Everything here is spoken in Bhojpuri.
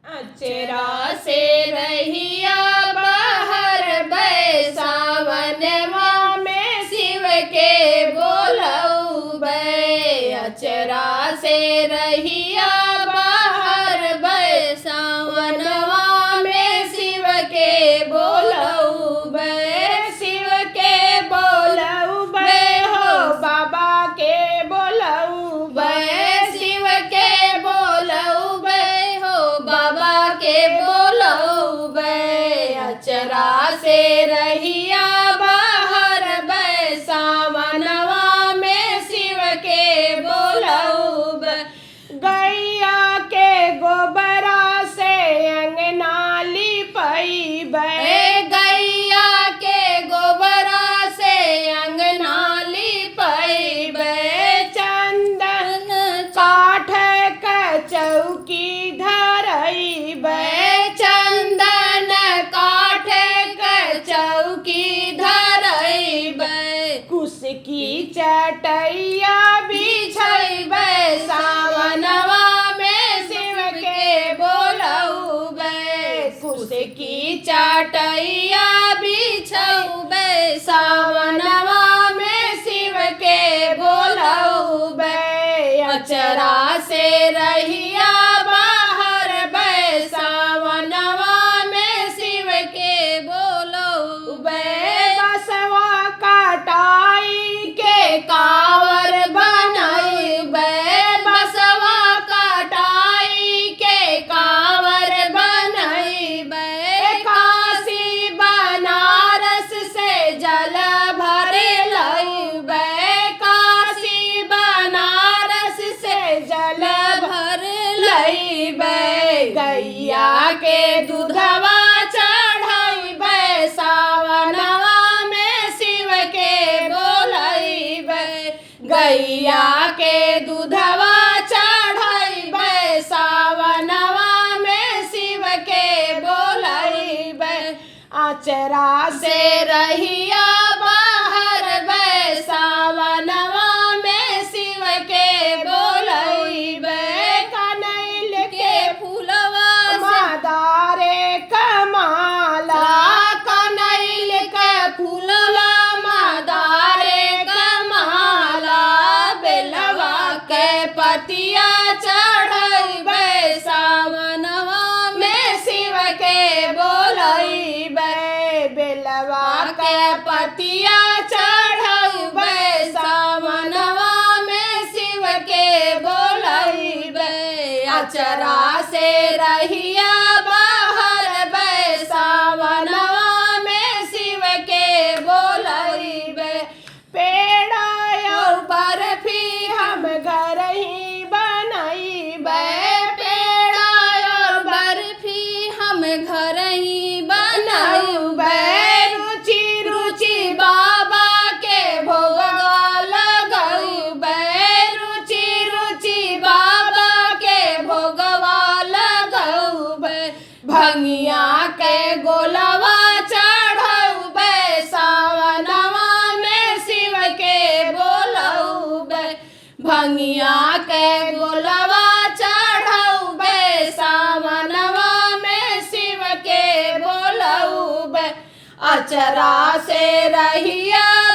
अचरा से रहिया बाहर बैसावनवा में शिव के बोलऊबे। अचरा से रहिया बाहर बैसावनवा में शिव के बोलऊबे। शिव के बोलऊबे हो बाबा के बोलऊबे। शिव के बोलऊबे हो बाबा के बोलऊबे। अचरा से रहिया बाहर बैसावनवा में शिव के बोलऊबे। गैया के गोबरा से अंगना लिपैबे। गैया के गोबरा से अंगना लिपैबे। चंदन काठ के चौकी धरैबे। चंदन काठ के चौकी धरैबे। कुश की चटैया बिछैबे। सावनवा में शिव के बोलऊबे। कुश की चटैया बिछौबे। सावनवा में शिव के बोलऊबे। अचरा से रहिया बाहर बैसावनवा में शिव के बोलऊबे। बसवा कटाई के कावर बनैबे। बसवा कटाई के कावर बनैबे। काशी बनारस से जल भर लैबे। काशी बनारस से जल भर लैबे। गैया के दूधवा चढ़ैबे। सावनवा में शिव के बोलैबे। गैया के दूधवा चढ़ैबे। सावनवा में शिव के बोलैबे। अचरा से रहिया बाहर बैसावनवा में शिव के बोलैबे। कनैल के फूलवा मादारे कमाला। कनैल के फूलवा मादारे कमाला। बेलवा के पतिया चढ़ैबे। सावनवा में शिव के बोलैबे। बेलवा के पतिया चढ़ैबे। सावनवा में शिव के बोलैबे। अचरा से रहिया बाहर बैसावनवा में शिव के बोलैबे। पेड़ा और बर्फी हम घर ही बनैबे। पेड़ा और बर्फी हम घर ही बनैबे। रुचि रुचि बाबा के भोगवा लगैबे। रुचि रुचि बाबा के भोगवा लगैबे। भंगिया के गोलवा चढ़ैबे। सावनवा में शिव के बोलऊबे। भंगिया के गोलवा चढ़ैबे। सावनवा में शिव के बोलऊबे। अचरा से रहिया